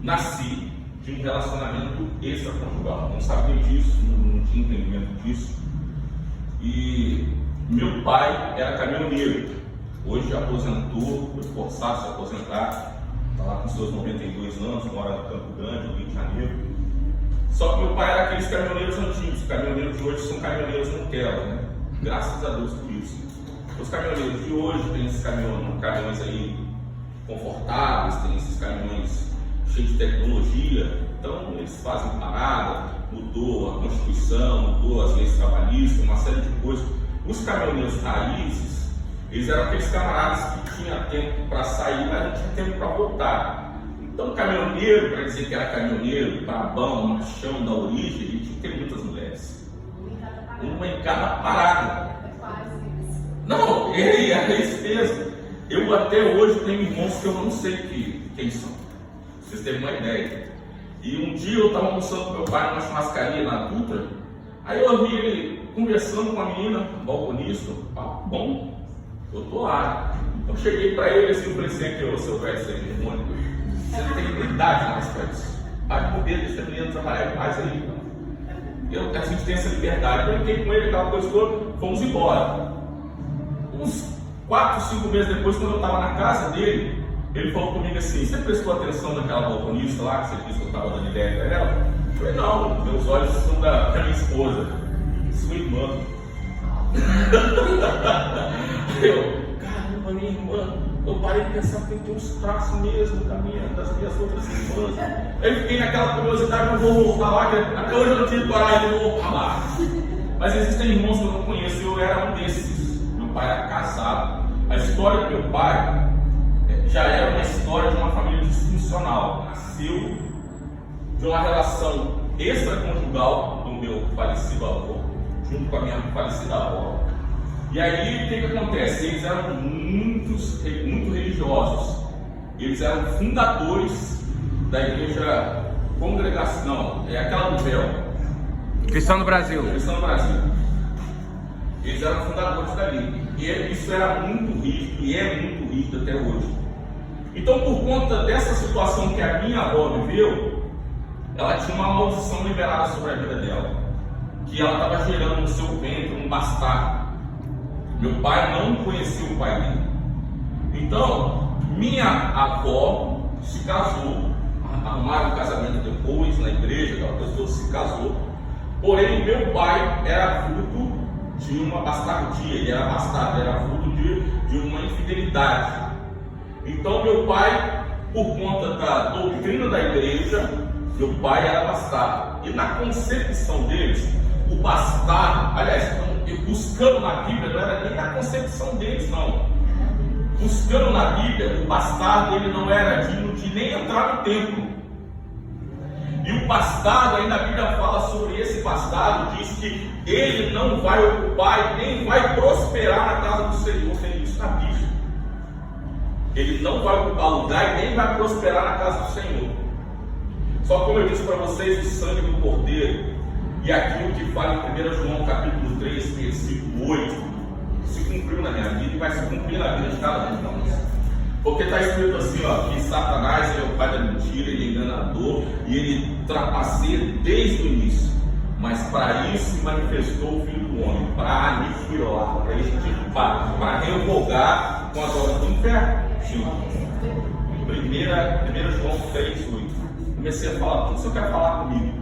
nasci de um relacionamento extraconjugal. Não sabia disso, não tinha entendimento disso. E meu pai era caminhoneiro. Hoje aposentou, foi forçado a se aposentar. Está lá com seus 92 anos, mora no Campo Grande, no Rio de Janeiro. Só que meu pai era aqueles caminhoneiros antigos. Os caminhoneiros de hoje são caminhoneiros Nutella, né? Graças a Deus por isso. Os caminhoneiros de hoje têm esses caminhões aí confortáveis, tem esses caminhões cheios de tecnologia. Então eles fazem parada, mudou a Constituição, mudou as leis trabalhistas, uma série de coisas. Os caminhoneiros raízes, eles eram aqueles camaradas que tinham tempo para sair, mas não tinha tempo para voltar. Então caminhoneiro, para dizer que era caminhoneiro, brabão, machão da origem, ele tinha que ter muitas mulheres. Uma em cada parada. Não, ele era isso mesmo. Eu até hoje tenho irmãos que eu não sei quem são. Vocês terem uma ideia. E um dia eu estava almoçando com meu pai numa churrascaria na Dutra. Aí eu ouvi ele conversando com uma menina, balconista. Bom, eu tô lá. Eu cheguei para ele assim, eu falei assim, aqui, ô seu velho cerimônico, você não tem idade mais para isso. Vai com medo dessa menina trabalhar mais aí. A gente tem essa liberdade. Eu brinquei com ele, aquela coisa toda, fomos embora. Uns 4, 5 meses depois, quando eu estava na casa dele, ele falou comigo assim, você prestou atenção naquela balconista lá, que você disse que eu estava dando ideia para ela? Eu falei, não, meus olhos são da minha esposa, sua irmã. Caramba, minha irmã, eu parei de pensar que tem uns traços mesmo das minhas outras irmãs. Aí eu fiquei naquela curiosidade, eu vou voltar lá, que até hoje eu não tive coragem de voltar lá. Mas existem irmãos que eu não conheço, eu era um desses. Meu pai era casado. A história do meu pai já era uma história de uma família disfuncional. Nasceu de uma relação extraconjugal do meu falecido avô, junto com a minha falecida avó. E aí o que acontece? Eles eram muito religiosos. Eles eram fundadores da igreja congregacional, aquela do véu. Cristão do Brasil. Cristão do Brasil. Eles eram fundadores dali. E isso era muito rígido e é muito rígido até hoje. Então, por conta dessa situação que a minha avó viveu, ela tinha uma maldição liberada sobre a vida dela, que ela estava gerando no seu ventre um bastardo. Meu pai não conhecia o pai dele. Então, minha avó se casou, arrumaram o casamento depois na igreja, aquela pessoa se casou. Porém, meu pai era fruto de uma bastardia, ele era bastardo, era fruto de uma infidelidade. Então meu pai, por conta da doutrina da igreja, meu pai era bastardo. E na concepção deles, o bastardo, aliás, buscando na Bíblia, não era nem na concepção deles, não. Buscando na Bíblia, o bastardo ele não era digno de nem entrar no templo. E o bastardo, ainda a Bíblia fala sobre esse bastardo, diz que ele não vai ocupar e nem vai prosperar na casa do Senhor. Tem isso na Bíblia. Ele não vai ocupar lugar e nem vai prosperar na casa do Senhor. Só como eu disse para vocês, o sangue do Cordeiro e aquilo que fala em 1 João capítulo 3, versículo 8, se cumpriu na minha vida e vai se cumprir na vida de cada um de nós. Porque está escrito assim, ó, que Satanás ele é o pai da mentira, ele é enganador e ele trapaceia desde o início. Mas para isso se manifestou o Filho do Homem, para aniquilar, para extirpar, para revogar com as obras do inferno. 1 João 3, 8. Comecei a falar tudo, você quer falar comigo?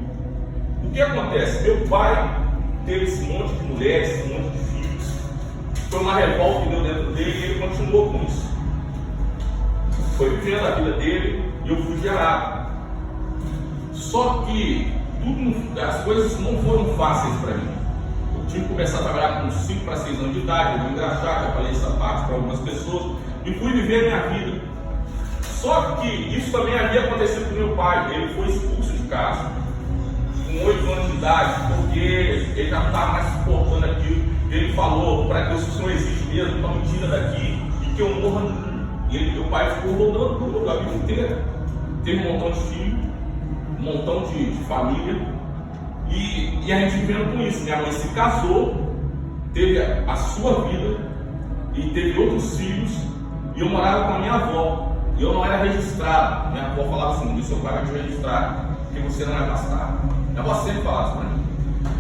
O que acontece? Meu pai teve esse monte de mulheres, esse monte de filhos. Foi uma revolta que deu dentro dele e ele continuou com isso. Foi vivendo a vida dele e eu fui gerado. Só que as coisas não foram fáceis para mim. Eu tive que começar a trabalhar com 5 para 6 anos de idade, eu vou engraxar, já falei essa parte para algumas pessoas, e fui viver a minha vida. Só que isso também havia acontecido com meu pai. Ele foi expulso de casa com 8 anos de idade, porque ele já não estava mais suportando aquilo. Ele falou: para Deus, isso não existe mesmo, então me tira daqui e que eu morra. E meu pai ficou rodando tudo a vida inteira. Teve um montão de filhos, um montão de família, e a gente vivendo com isso. Minha mãe se casou, teve a sua vida e teve outros filhos, e eu morava com a minha avó. E eu não era registrado. Minha avó falava assim: o seu pai vai te registrar, porque você não é bastardo. Minha avó sempre falava isso para mim.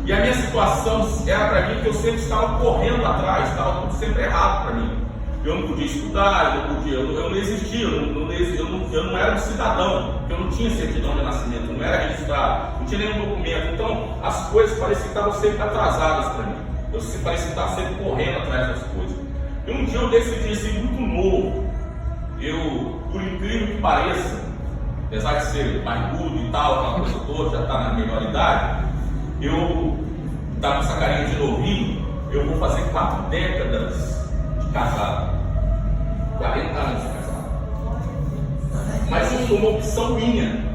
E a minha situação era para mim que eu sempre estava correndo atrás, estava tudo sempre errado para mim. Eu não podia estudar, eu não existia, eu não era um cidadão, porque eu não tinha certidão de nascimento, não era registrado, não tinha nenhum documento. Então as coisas pareciam que estavam sempre atrasadas para mim. Eu parecia que estava sempre correndo atrás das coisas. E um dia eu decidi ser muito novo. Eu, por incrível que pareça, apesar de ser barbudo e tal, aquela coisa toda, já está na melhor idade, eu estava com essa carinha de novinho. Eu vou fazer 4 décadas de casado, 40 anos de casado. Mas isso foi uma opção minha,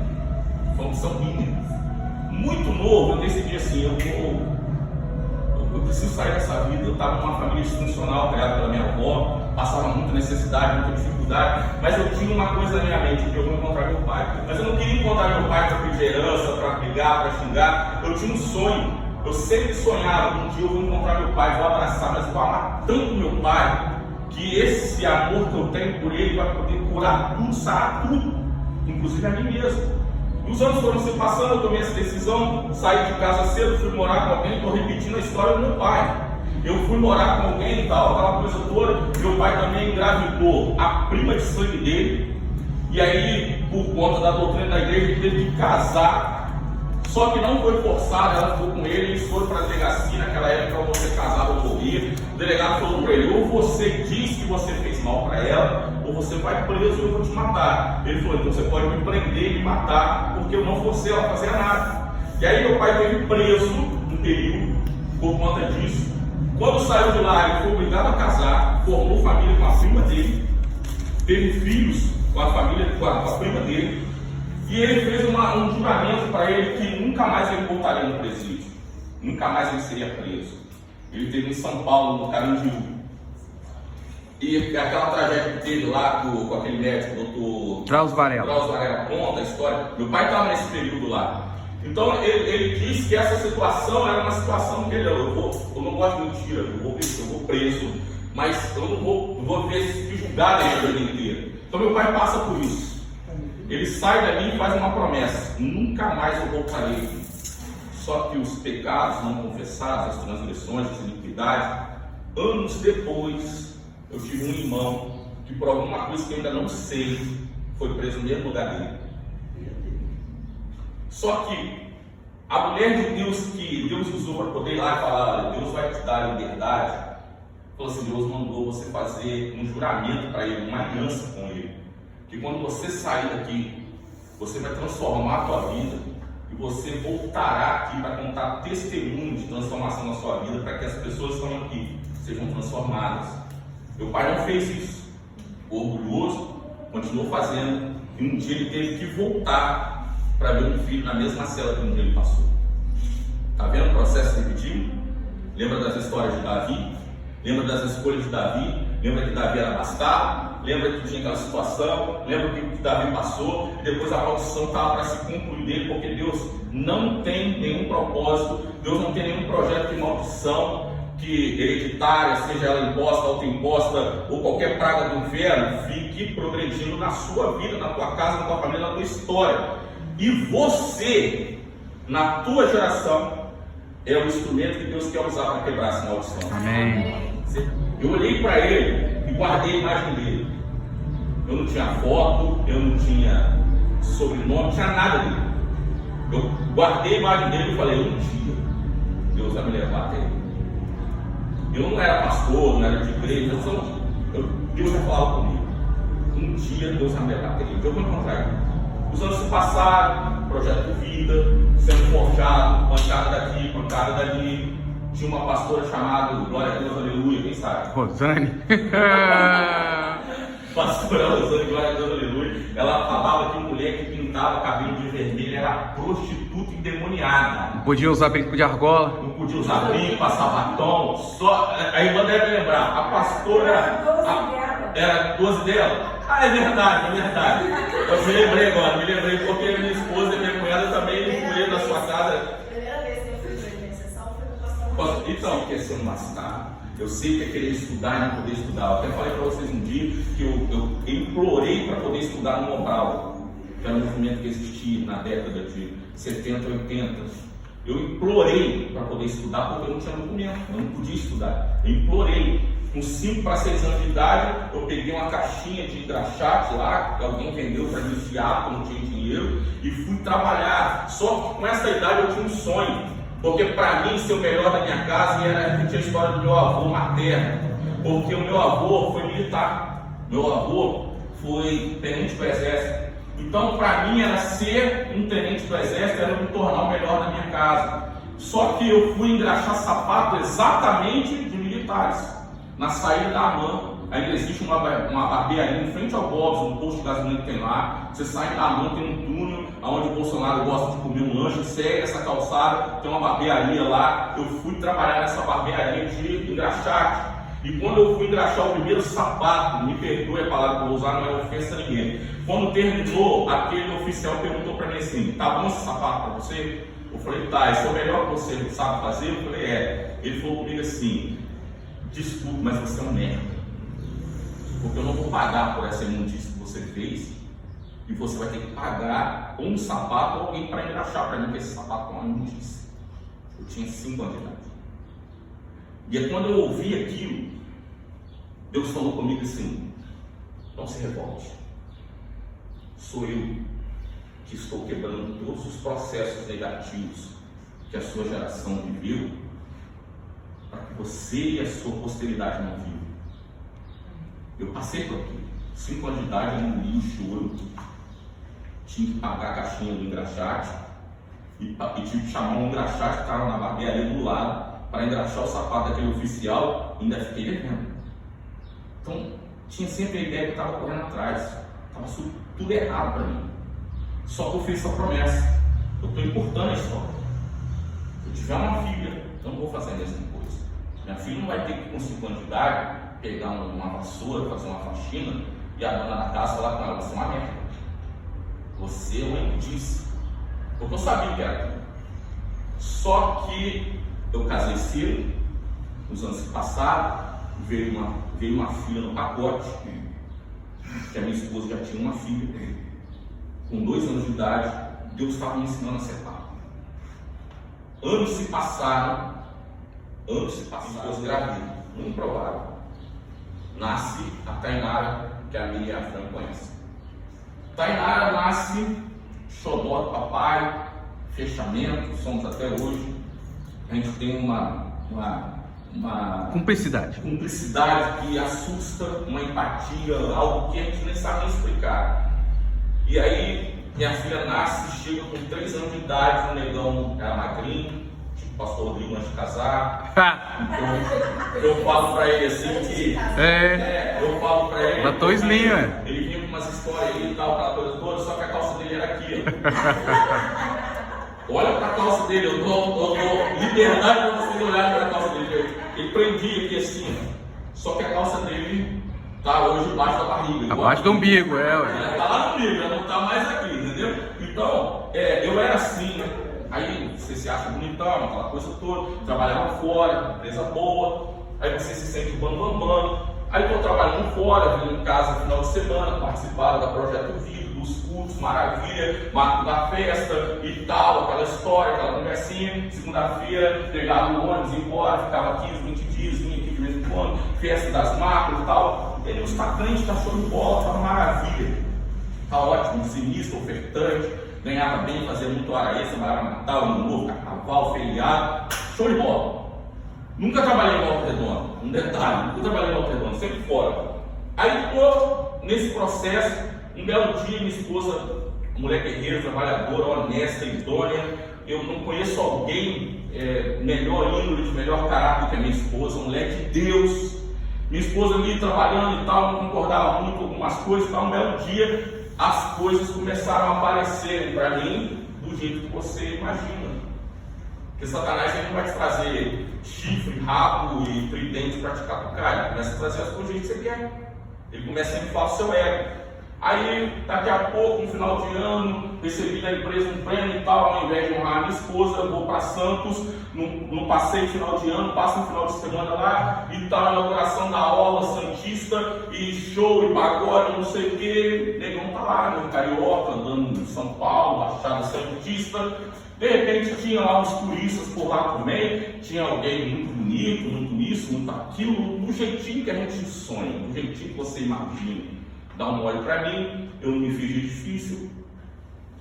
muito novo. Eu decidi assim: eu preciso sair dessa vida. Eu estava numa família disfuncional criada pela minha avó, passava muita necessidade, muita dificuldade, mas eu tinha uma coisa na minha mente, que eu vou encontrar meu pai. Mas eu não queria encontrar meu pai para pedir herança, para brigar, para xingar. Eu tinha um sonho, eu sempre sonhava: um dia eu vou encontrar meu pai, vou abraçar, mas vou amar tanto meu pai, que esse amor que eu tenho por ele vai poder curar tudo, sarar tudo, inclusive a mim mesmo. E os anos foram se passando, eu tomei essa decisão, saí de casa cedo, fui morar com alguém. Estou repetindo a história do meu pai. Eu fui morar com alguém e tal, aquela coisa toda. Meu pai também engravidou a prima de sangue dele. E aí, por conta da doutrina da igreja, ele teve que casar. Só que não foi forçado, ela ficou com ele. Eles foram para a delegacia. Naquela época, ou você casava ou morria. O delegado falou para ele: ou você diz que você fez mal para ela, ou você vai preso e eu vou te matar. Ele falou: então você pode me prender e me matar, porque eu não forcei ela a fazer nada. E aí meu pai teve preso um período por conta disso. Quando saiu de lá, ele foi obrigado a casar, formou família com a prima dele, teve filhos com a família, com a prima dele. E ele fez um juramento para ele que nunca mais ele voltaria no presídio, nunca mais ele seria preso. Ele teve em São Paulo, no Carandiru. E aquela tragédia que teve lá com aquele médico, o doutor Drauzio Varela, conta a história. Meu pai estava nesse período lá. Então ele disse que essa situação era uma situação que eu não gosto de mentira, eu vou preso, mas eu não vou ver julgado a vida inteira. Então meu pai passa por isso. Ele sai dali e faz uma promessa: nunca mais eu voltarei. Só que os pecados não confessados, as transgressões, as iniquidades, anos depois, eu tive um irmão que, por alguma coisa que eu ainda não sei, foi preso no mesmo lugar dele. Só que a mulher de Deus que Deus usou para poder ir lá e falar: olha, Deus vai te dar liberdade, falou assim: Deus mandou você fazer um juramento para ele, uma aliança com ele, que quando você sair daqui, você vai transformar a tua vida e você voltará aqui para contar testemunho de transformação na sua vida, para que as pessoas que estão aqui sejam transformadas. Meu pai não fez isso, orgulhoso, continuou fazendo, e um dia ele teve que voltar para ver um filho na mesma cela que um dia ele passou. Está vendo o processo repetido? Lembra das histórias de Davi? Lembra das escolhas de Davi? Lembra que Davi era bastardo? Lembra que tinha aquela situação? Lembra que Davi passou? E depois a maldição estava para se concluir dele, porque Deus não tem nenhum propósito, Deus não tem nenhum projeto de maldição que hereditária, seja ela imposta, autoimposta ou qualquer praga do inferno, fique progredindo na sua vida, na tua casa, na tua família, na tua história. E você, na tua geração, é o instrumento que Deus quer usar para quebrar essa maldição. Amém. Eu olhei para ele e guardei a imagem dele. Eu não tinha foto, eu não tinha sobrenome, não tinha nada dele. Eu guardei a imagem dele e falei: um dia Deus vai me levar até ele. Eu não era pastor, não era de igreja, Deus já falava comigo. Um dia Deus vai me levar até ele. Eu vou encontrar ele. Os anos se passaram, projeto de vida, sendo forjado, pancada daqui, pancada dali. Tinha uma pastora chamada Glória a Deus, Aleluia, quem sabe? Rosane. Pastora Rosane, Glória a Deus, Aleluia. Ela falava que mulher que pintava cabelo de vermelho era prostituta endemoniada. Não podia usar brinco de argola. Não podia usar brinco, passar batom. Só, a irmã deve lembrar, a pastora era 12 dela. Ah, é verdade, é verdade. Eu me lembrei agora, porque minha esposa e minha cunhada também incluíram na sua casa. Primeira vez que eu fui para a intercessão foi no pastor. Então, porque ser um bastardo. Eu sei que é querer estudar e não poder estudar. Eu até falei para vocês um dia que eu implorei para poder estudar no Mobral, que era um movimento que existia na década de 70, 80. Eu implorei para poder estudar porque eu não tinha documento, eu não podia estudar. Eu implorei. Com 5 para 6 anos de idade, eu peguei uma caixinha de engraxate lá, que alguém vendeu para me enfiar, porque eu não tinha dinheiro, e fui trabalhar. Só que com essa idade eu tinha um sonho, porque para mim ser o melhor da minha casa era repetir a história do meu avô materno, porque o meu avô foi militar, meu avô foi tenente do exército. Então para mim era ser um tenente do exército, era me tornar o melhor da minha casa. Só que eu fui engraxar sapato exatamente de militares. Na saída da AMAN, ainda existe uma barbearia em frente ao Bob's, um posto de gasolina que tem lá. Você sai da AMAN, tem um túnel onde o Bolsonaro gosta de comer um lanche, segue essa calçada, tem uma barbearia lá. Eu fui trabalhar nessa barbearia de engraxate. E quando eu fui engraxar o primeiro sapato, me perdoe a palavra que eu vou usar, não é ofensa a ninguém. Quando terminou, aquele oficial perguntou para mim assim: tá bom esse sapato para você? Eu falei: tá, esse é o melhor que você sabe fazer? Eu falei: é. Ele falou comigo assim: desculpe, mas você é um merda, porque eu não vou pagar por essa imundícia que você fez, e você vai ter que pagar um sapato ou alguém para engraxar para mim, que esse sapato é uma imundícia. Eu tinha 5 anos de idade. E é quando eu ouvi aquilo, Deus falou comigo assim: não se revolte, sou eu que estou quebrando todos os processos negativos que a sua geração viveu, para que você e a sua posteridade não vivam. Eu passei por aquilo, 5 anos de idade, eu engoli o choro, tinha que pagar a caixinha do engraxate e tive que chamar um engraxate que estava na barbearia do lado para engraxar o sapato daquele oficial, e ainda fiquei devendo. Então tinha sempre a ideia que eu estava correndo atrás, estava tudo errado para mim. Só que eu fiz essa promessa: eu estou importando a história. Se eu tiver uma filha, eu não vou fazer a mesma coisa. Minha filha não vai ter que, com 5 anos de idade, pegar uma vassoura, fazer uma faxina, e a dona da casa falar com ela: você é uma merda, você é uma imundícia. Porque eu sabia que era aquilo. Só que eu casei cedo, nos anos que passaram, veio uma filha no pacote, que a minha esposa já tinha uma filha. Com 2 anos de idade, Deus estava me ensinando a ser pai. Anos se passaram, minha esposa grávida, improvável. Nasce a Tainara, que a Miriam e a Fran conhecem. Tainara nasce, xodó do papai, fechamento, somos até hoje. A gente tem uma Cumplicidade que assusta, uma empatia, algo que a gente nem sabe nem explicar. E aí, minha filha nasce, chega com 3 anos de idade, o negão era magrinho, tipo o pastor Rodrigo antes de casar. Então, eu falo pra ele assim que... eu falo pra ele... Batou slim, né? Ele vinha com umas histórias aí e tal, aquela coisa toda, só que a calça dele era aqui, ó. Olha pra calça dele, eu dou liberdade pra vocês olharem pra calça dele. Ele prendia aqui assim, ó. Só que a calça dele tá hoje embaixo da barriga. Abaixo do umbigo, Tá lá no umbigo, não tá mais aqui, entendeu? Então, eu era assim, né? Aí você se acha bonitão, aquela coisa toda, trabalhava fora, empresa boa, aí você se sente bambambam. Aí eu tô trabalhando fora, vindo em casa no final de semana, participava da Projeto Vida, dos cultos, maravilha, marco da festa e tal, aquela história, aquela conversinha. Segunda-feira, pegava o ônibus, ia embora, ficava 15, 20 dias, vinha aqui de vez em quando, festa das marcas e tal. Ele está crente, está show de bola, está uma maravilha, está ótimo, sinistro, ofertante, ganhava bem, fazia muito hora extra, trabalhava Natal, Ano Novo, Carnaval, feriado, show de bola. Nunca trabalhei em Volta Redonda, um detalhe, nunca trabalhei em Volta Redonda, sempre fora. Aí, nesse processo, um belo dia, minha esposa, mulher guerreira, trabalhadora, honesta, idônea, eu não conheço alguém melhor índole, de melhor caráter que a minha esposa, mulher de Deus. Minha esposa ali trabalhando e tal, não concordava muito com algumas coisas, tal. Um belo dia, as coisas começaram a aparecer para mim do jeito que você imagina. Porque Satanás ele não vai te trazer chifre, rabo e tridente para te catucar. Ele começa a trazer as coisas do jeito que você quer. Ele começa a inflar o seu ego. Aí, daqui a pouco, no final de ano, recebi da empresa um prêmio e tal, ao invés de honrar a minha esposa, eu vou para Santos, no passeio final de ano, passo no final de semana lá, e tal, inauguração da Orla Santista, e show, e pagode, não sei o que, negão tá lá, no Carioca, andando em São Paulo, Baixada Santista. De repente tinha lá uns turistas por lá também, tinha alguém muito bonito, muito isso, muito aquilo, do jeitinho que a gente sonha, do jeitinho que você imagina. Dá um olho para mim, eu não me fiz de difícil.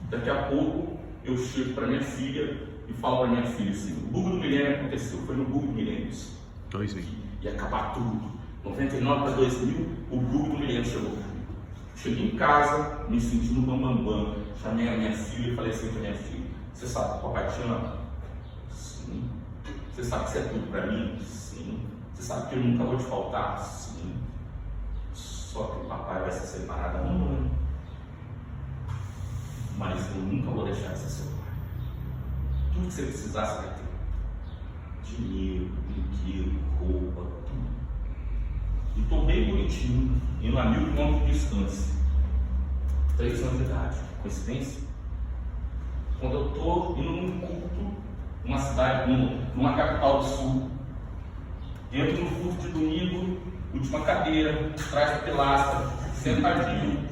Daqui a pouco eu chego para minha filha e falo para minha filha assim: o bug do milênio aconteceu, foi no bug do milênio. 2000. Ia acabar tudo. 99 para 2000, o bug do milênio chegou. Cheguei em casa, me senti no bambambam. Chamei a minha filha e falei assim para minha filha: você sabe que o papai te ama? Sim. Você sabe que você é tudo para mim? Sim. Você sabe que eu nunca vou te faltar? Sim. Só que o papai vai se separar da mamãe. Mas eu nunca vou deixar de ser seu pai. Tudo que você precisar, você vai ter. Dinheiro, brinquedo, roupa, tudo. E estou bem bonitinho, indo a 1000 quilômetros de distância. 3 anos de idade. Coincidência? Quando eu estou indo num culto, numa cidade, numa capital do sul, entro no culto de domingo, última cadeira, atrás da pilastra, sentadinho,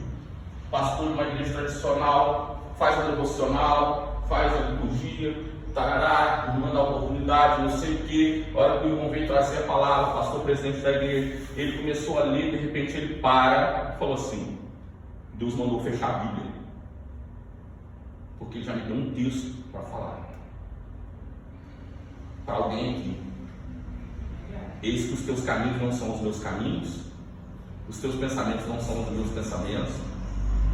pastor de uma igreja tradicional, faz a devocional, faz a liturgia, tarará, me manda a oportunidade, não sei o que. A hora que o irmão veio trazer a palavra, o pastor presidente da igreja, ele começou a ler, de repente ele para e falou assim: Deus mandou fechar a Bíblia, porque ele já me deu um texto para falar para alguém aqui. Eis que os teus caminhos não são os meus caminhos, os teus pensamentos não são os meus pensamentos,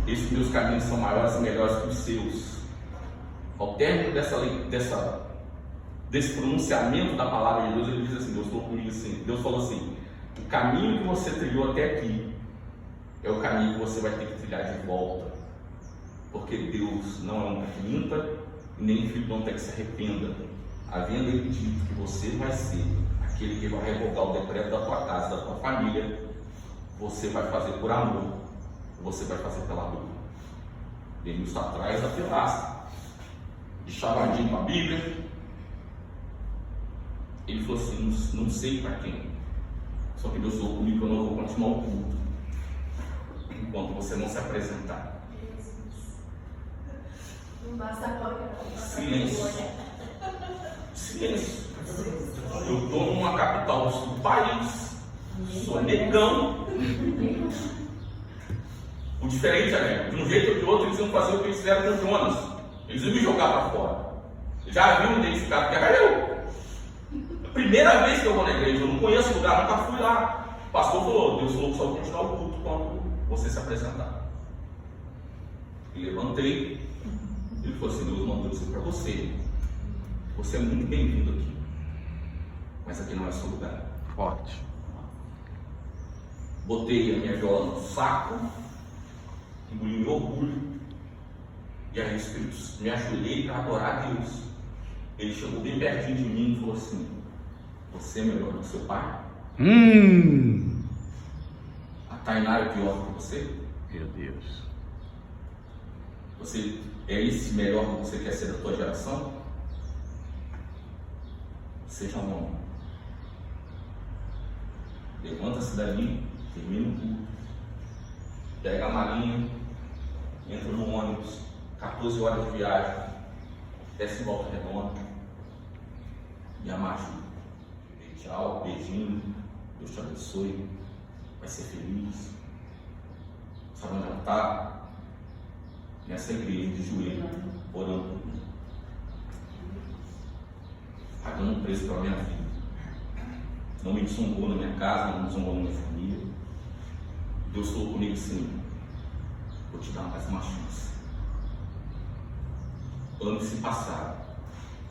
eis que meus caminhos são maiores e melhores que os seus. Ao término desse pronunciamento da palavra de Deus, ele diz assim: Deus falou comigo assim, Deus falou assim: o caminho que você trilhou até aqui é o caminho que você vai ter que trilhar de volta, porque Deus não é um que minta, e nem filho de um que se arrependa, havendo ele dito que você vai ser aquele que vai revogar o decreto da tua casa, da tua família. Você vai fazer por amor, você vai fazer pela dor. Ele está atrás da pilastra, de chavadinho com a Bíblia. Ele falou assim: não sei para quem, só que Deus falou comigo que eu não vou continuar o culto enquanto você não se apresentar. Não basta agora. Silêncio. Silêncio. Eu estou numa capital do sul do país, sou negão. O diferente é, de um jeito ou de outro, eles iam fazer o que eles fizeram com o Jonas. Eles iam me jogar para fora. Já haviam identificado que era eu. A primeira vez que eu vou na igreja, eu não conheço o lugar, nunca fui lá. O pastor falou: Deus falou que só vou continuar o culto quando você se apresentar. Eu levantei. Ele falou assim: Deus mandou dizer para você: você é muito bem-vindo aqui, mas aqui não é seu lugar. Forte. Botei a minha viola no saco, engoli meu orgulho, e aí o Espírito me ajoelhei para adorar a Deus. Ele chegou bem pertinho de mim e falou assim: você é melhor do que seu pai? A Tainara é pior do que você? Meu Deus. Você é esse melhor que você quer ser da tua geração? Seja um homem. Levanta-se dali, termina o culto, pega a malinha, entra no ônibus, 14 horas de viagem, desce em Volta Redonda, e a marcha. Tchau, beijinho, Deus te abençoe, vai ser feliz. Sabe onde ela está? Nessa igreja de joelho, orando por mim, pagando um preço pela minha vida. Não me zombou na minha casa, não me zombou na minha família. Deus falou comigo assim: vou te dar mais uma chance. Anos se passaram,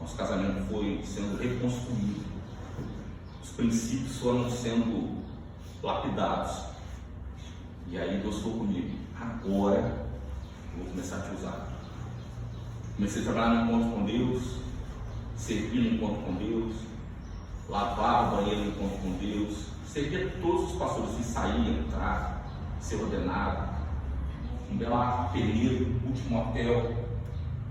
nosso casamento foi sendo reconstruído, os princípios foram sendo lapidados. E aí Deus falou comigo: agora eu vou começar a te usar. Comecei a trabalhar no encontro com Deus, servir no encontro com Deus, lavar o banheiro no encontro com Deus, servir a todos os pastores que saíam, entrar, ser ordenado. um belo peneiro, último hotel,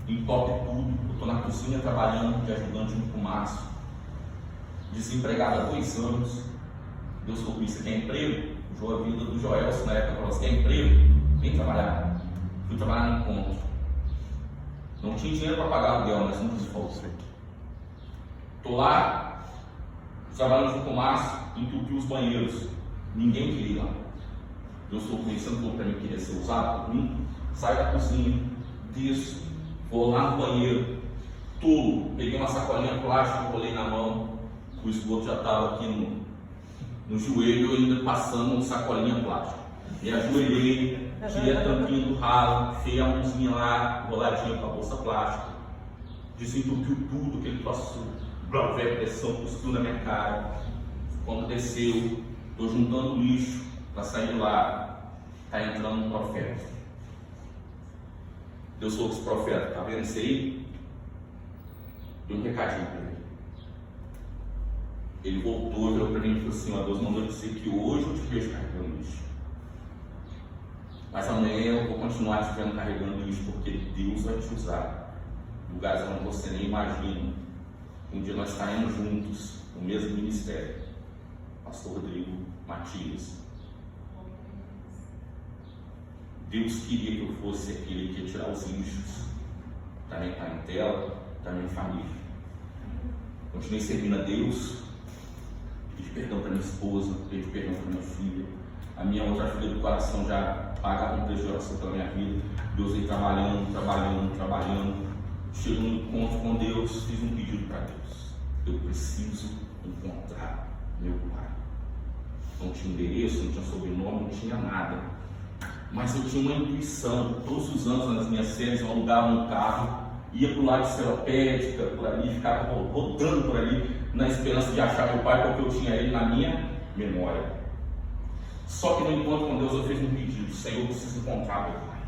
entope tudo. Eu estou na cozinha trabalhando de ajudante junto com o Márcio, desempregado há 2 anos. Deus falou: isso aqui é emprego. Jogou a vida do Joelson na época, falou: você quer emprego? Vem trabalhar. Fui trabalhar no encontro. Não tinha dinheiro para pagar aluguel, mas não quis fazer. Estou lá, trabalhando junto com o Márcio, entupi os banheiros. Ninguém queria ir lá. Deus falou: pensando para mim que queria ser usado por mim, saio da cozinha, desço, vou lá no banheiro, tolo, peguei uma sacolinha plástica, colei na mão, o esgoto já estava aqui no joelho, ainda passando sacolinha plástica. Me ajoelhei, tirei a tampinha do ralo, enfiei a mãozinha lá, enroladinha com a bolsa plástica, desentupiu tudo, aquele troço, velho, pressão, cuspiu na minha cara. Quando desceu, estou juntando lixo para sair de lá, está entrando um profeta. Deus falou com esse profeta: está vendo isso aí? Deu um recadinho para ele. Ele voltou, virou para mim e falou assim: ó, Deus mandou dizer que hoje eu te vejo carregando lixo, mas amanhã eu vou continuar te vendo carregando lixo, porque Deus vai te usar em lugares onde você nem imagina. Um dia nós estaremos juntos no mesmo ministério, Pastor Rodrigo Matias. Deus queria que eu fosse aquele que ia tirar os lixos da minha parentela, da minha família. Continuei servindo a Deus, pedi perdão para minha esposa, pedi perdão para minha filha. A minha outra filha do coração já pagava um preço de oração pela minha vida. Deus veio trabalhando. Chego no encontro com Deus, fiz um pedido para Deus: eu preciso encontrar meu pai. Não tinha endereço, não tinha sobrenome, não tinha nada, mas eu tinha uma intuição. Todos os anos nas minhas férias eu alugava um carro, ia para o lado de Seropédica, por ali, ficava rodando por ali, na esperança de achar meu pai, porque eu tinha ele na minha memória. Só que no encontro com Deus eu fiz um pedido: Senhor, eu preciso encontrar meu pai.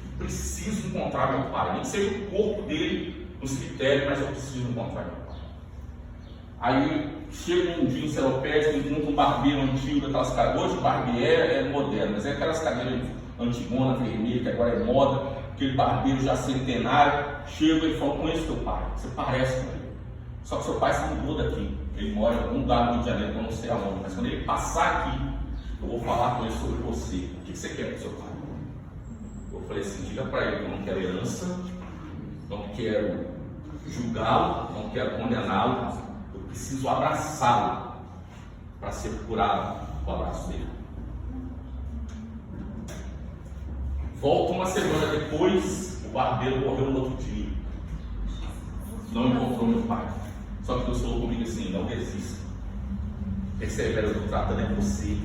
Eu preciso encontrar meu pai, nem que seja o corpo dele no cemitério, mas eu preciso encontrar meu pai. Aí chego um dia em Seropédica, encontro um barbeiro antigo, daquelas cadeiras. Hoje o barbeiro é moderno, mas é aquelas cadeiras antigonas, vermelhas, que agora é moda, aquele barbeiro já centenário. Chego e ele falou: conheço teu pai, você parece com ele, só que seu pai se mudou daqui, ele mora em algum lugar no Rio de Janeiro, eu não sei aonde, mas quando ele passar aqui, eu vou falar com ele sobre você. O que você quer para o seu pai? Eu falei assim: diga para ele que eu não quero herança, não quero julgá-lo, não quero condená-lo, eu preciso abraçá-lo para ser curado com o abraço dele. Volto uma semana depois, o barbeiro morreu no outro dia, não encontrou meu pai. Só que Deus falou comigo assim: não desista, persevera, eu estou tratando é você.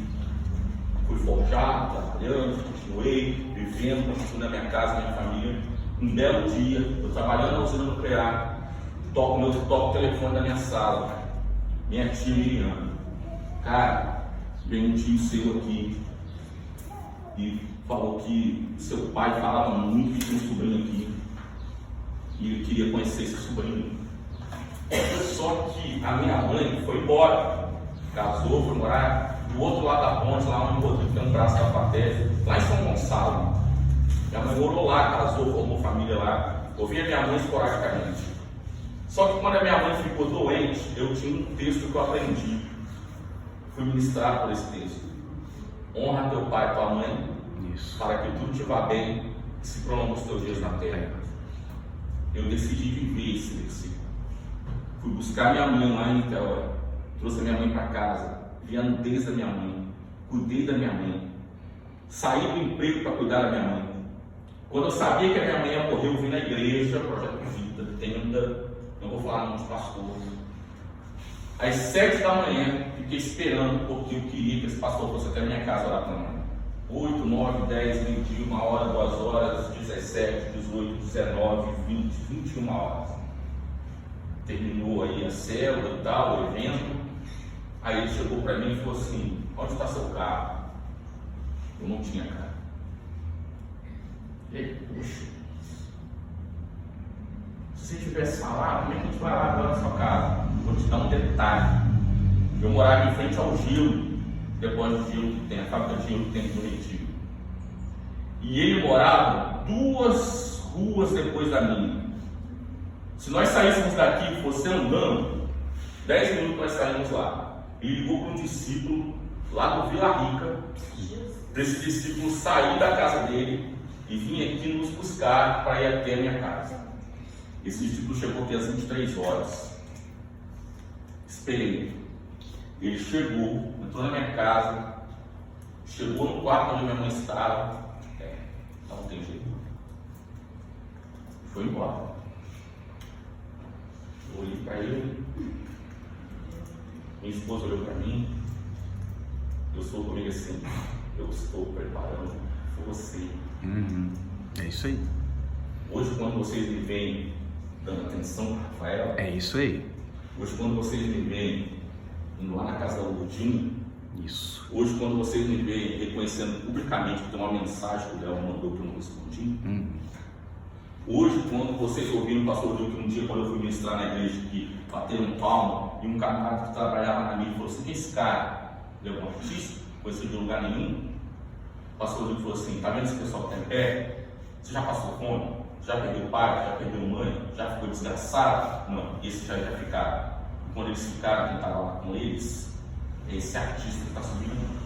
Fui forjado, trabalhando, continuei vivendo, continuando na minha casa, na minha família. Um belo dia, eu trabalhando na usina nuclear, toco o telefone da minha sala, minha tia Miriam: cara, veio um tio seu aqui e falou que seu pai falava muito que tinha um sobrinho aqui e ele queria conhecer esse sobrinho. Só que a minha mãe foi embora, casou, foi morar do outro lado da ponte, lá onde o Rodrigo tem um braço da plateia, lá em São Gonçalo. Minha mãe morou lá, casou, formou família lá. Eu via minha mãe esporadicamente. Só que quando a minha mãe ficou doente, eu tinha um texto que eu aprendi. Fui ministrado por esse texto: honra teu pai e tua mãe, para que tudo te vá bem e se prolongue os teus dias na terra. Eu decidi viver esse versículo. Fui buscar minha mãe lá em Niterói, trouxe a minha mãe para casa, vi a nudez da minha mãe, cuidei da minha mãe, saí do emprego para cuidar da minha mãe. Quando eu sabia que a minha mãe ia morrer, eu vim na igreja, Projeto Vida, tenda, não vou falar nome de pastor. Às 7 da manhã, fiquei esperando, porque eu queria que esse pastor fosse até a minha casa orar para a mãe. 8, 9, 10, 20, 1 hora, 2 horas, 17, 18, 19, 20, 21 horas. Terminou aí a célula e tal, o evento. Aí ele chegou para mim e falou assim: onde está seu carro? Eu não tinha carro. Ele, puxa, se você tivesse falado, como é que a gente vai lá agora na sua casa? Vou te dar um detalhe: eu morava em frente ao gelo, depois do gelo que tem, a fábrica de gelo que tem no Retiro. E ele morava 2 ruas depois da minha. Se nós saíssemos daqui e fosse andando, 10 minutos nós saímos lá. Ele ligou para um discípulo lá do Vila Rica, para esse discípulo sair da casa dele e vir aqui nos buscar para ir até a minha casa. Esse discípulo chegou aqui às 23 horas. Esperei. Ele chegou, entrou na minha casa, chegou no quarto onde minha mãe estava. Não tem jeito. Foi embora. Eu olhei para ele. Minha esposa olhou para mim. Eu sou comigo assim. Eu estou preparando você. É isso aí. Hoje, quando vocês me veem dando atenção para Rafael. É isso aí. Hoje, quando vocês me veem indo lá na casa da Lourdinha. Isso. Hoje, quando vocês me veem reconhecendo publicamente que tem uma mensagem que o Léo mandou que eu não respondi. Hoje, quando vocês ouviram o pastor Gil, que um dia, quando eu fui ministrar na igreja, que bateram um palmo e um camarada que trabalhava na mídia falou assim: quem é esse cara? Ele é um artista, conhecido de lugar nenhum. O pastor Gil falou assim: tá vendo esse pessoal que tem pé? Você já passou fome? Já perdeu pai? Já perdeu mãe? Já ficou desgraçado? Não, esses já ficaram. E quando eles ficaram, quem estava lá com eles, é esse artista que está subindo.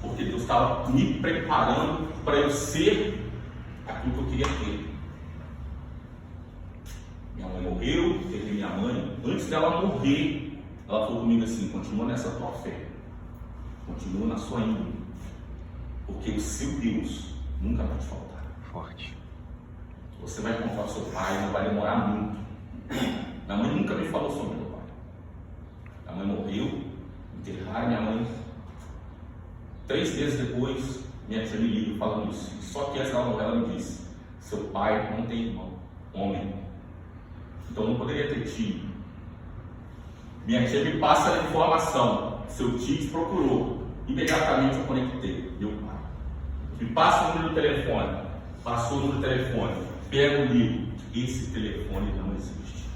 Porque Deus estava me preparando para eu ser aquilo que eu queria ter. Minha mãe morreu, teve minha mãe. Antes dela morrer, ela falou comigo assim: continua nessa tua fé, continua na sua índole, porque o seu Deus nunca vai te faltar. Forte. Você vai encontrar o seu pai, não vai demorar muito. Minha mãe nunca me falou sobre meu pai. Minha mãe morreu, enterraram minha mãe. 3 meses depois, minha tia me liga falando isso. Só que essa novela me disse: seu pai não tem irmão, homem. Então não poderia ter tio. Minha tia me passa a informação: seu tio te procurou. Imediatamente eu conectei, meu pai. Me passa o número do telefone. Passou o número do telefone. Pega o livro. Esse telefone não existe.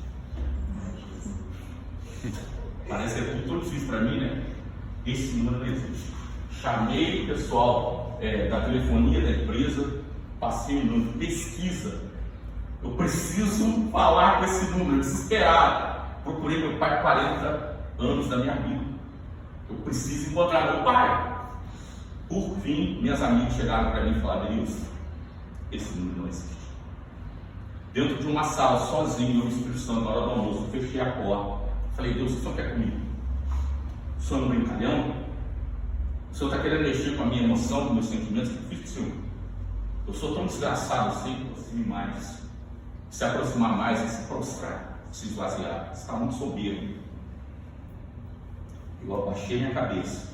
Parece que é tudo difícil para mim, né? Esse número não existe. Chamei o pessoal da telefonia da empresa, passei o número, pesquisa. Eu preciso falar com esse número, desesperado. Procurei meu pai 40 anos da minha vida. Eu preciso encontrar meu pai. Por fim, minhas amigas chegaram para mim e falaram: Denilson, esse número não existe. Dentro de uma sala, sozinho, no Espírito Santo, na hora do almoço, eu fechei a porta. Falei: Deus, o que o senhor quer comigo? O senhor é um brincalhão? O senhor está querendo mexer com a minha emoção, com meus sentimentos? O que eu fiz, senhor? Eu sou tão desgraçado assim, aproxime mais. Se aproximar mais e se prostrar, se esvaziar. Você está muito soberbo. Eu abaixei minha cabeça.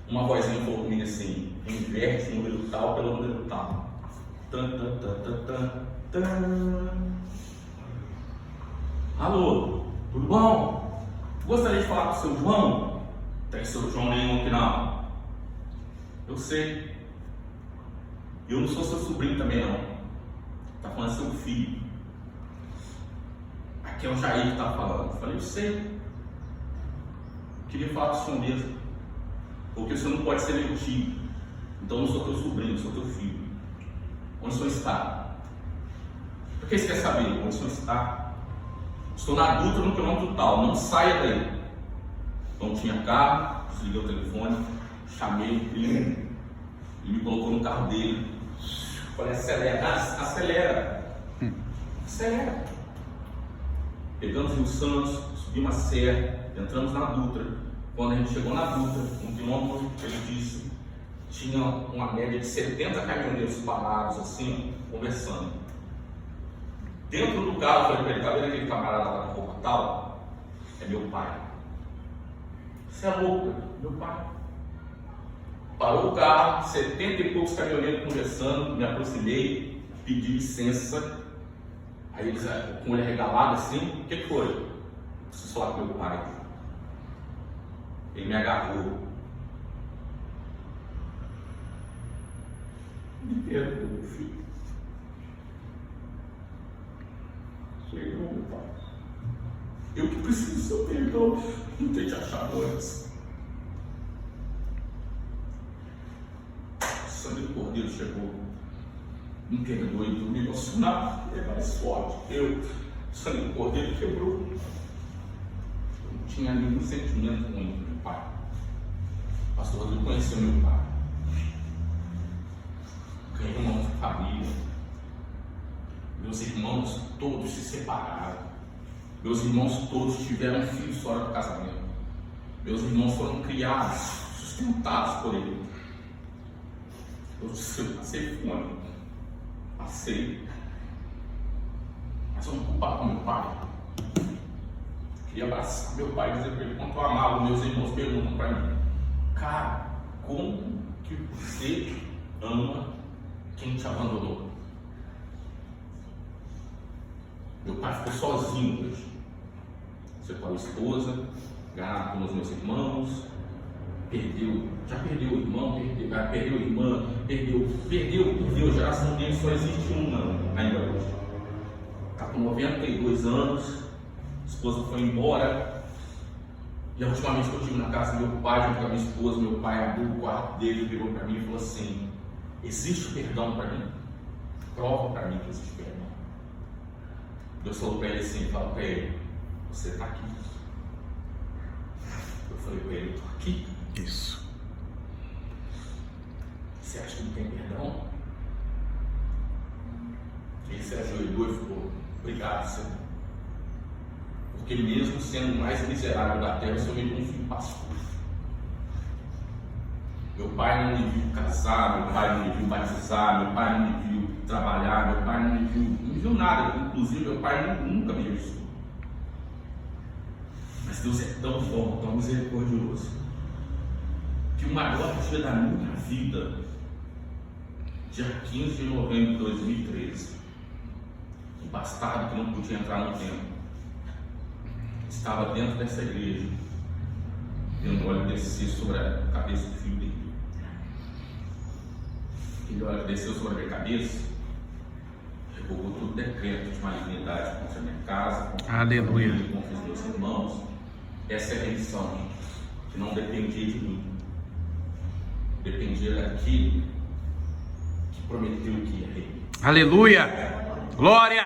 Uma vozinha falou comigo assim: inverte o número tal pelo número tal. Tan, tan, tan, tan, tan, tan. Alô, tudo bom? Gostaria de falar com o seu João? Tem seu João nenhum aqui não. Eu sei. Eu não sou seu sobrinho também não. Está falando seu filho. Aqui é o Jair que está falando. Eu falei: eu sei. Queria falar com o senhor mesmo. Porque o senhor não pode ser meu tio. Então eu não sou teu sobrinho, eu sou teu filho. Onde o senhor está? Por que você quer saber onde o senhor está? Estou na Dutra, no quilômetro tal. Não saia daí. Não tinha carro, desliguei o telefone, chamei o primo, ele me colocou no carro dele. Falei: acelera, acelera, acelera. Pegamos o Rio Santos, subimos a serra, entramos na Dutra. Quando a gente chegou na Dutra, 1 quilômetro, ele disse, tinha uma média de 70 caminhoneiros parados assim, conversando. Dentro do carro, eu falei para ele: tá vendo aquele camarada lá na roupa tal? É meu pai. Você é louco, meu pai. Parou o carro, 70 e poucos caminhoneiros conversando, me aproximei, pedi licença. Aí eles, com o olho arregalado assim: o que foi? Eu preciso falar com meu pai. Ele me agarrou. Me perdoa, meu filho. Falei: não, meu pai. Eu que preciso do seu perdão, não ter te achado antes. Sangue chegou, me perdoe, me emocionado, é mais forte. O sangue do cordeiro quebrou. Eu não tinha nenhum sentimento ruim com meu pai. O pastor Rodrigo conheceu meu pai. Ganhei uma outra família. Meus irmãos todos se separaram. Meus irmãos todos tiveram filhos fora do casamento. Meus irmãos foram criados, sustentados por ele. Eu passei fome. Passei. Mas eu não culpava com meu pai. Queria abraçar meu pai e dizer para ele quanto eu amava. Meus irmãos perguntam para mim: cara, como que você ama quem te abandonou? Meu pai ficou sozinho hoje. Separou a esposa, ganhado com os meus irmãos, já perdeu o irmão, perdeu a irmã, perdeu, a geração dele só existe uma ainda hoje. Está com 92 anos, a esposa foi embora, e a última vez que eu estive na casa do meu pai, junto com a minha esposa, meu pai abriu o quarto dele, virou para mim e falou assim: existe perdão para mim? Prova para mim que existe perdão. Deus falou para ele assim, fala para ele: você está aqui. Eu falei para ele: estou aqui. Isso. Você acha que não tem perdão? Ele se ajoelhou e falou: obrigado, Senhor. Porque mesmo sendo o mais miserável da terra, o Senhor me deu um filho pastor. Meu pai não me viu casar, meu pai não me viu batizar, meu pai não me viu trabalhar, meu pai não me viu nada. Inclusive, meu pai nunca me viu. Mas Deus é tão bom, tão misericordioso, que o maior dia da minha vida, dia 15 de novembro de 2013, um bastardo que não podia entrar no templo, estava dentro dessa igreja, vendo o óleo descer sobre a cabeça do filho dele. Aquele óleo desceu sobre a minha cabeça, revogou todo o decreto de malignidade contra a minha casa, contra a minha família, contra os meus irmãos. Essa é a remissão, que não dependia de mim, dependia daquele que prometeu que ia remir. Aleluia! Glória!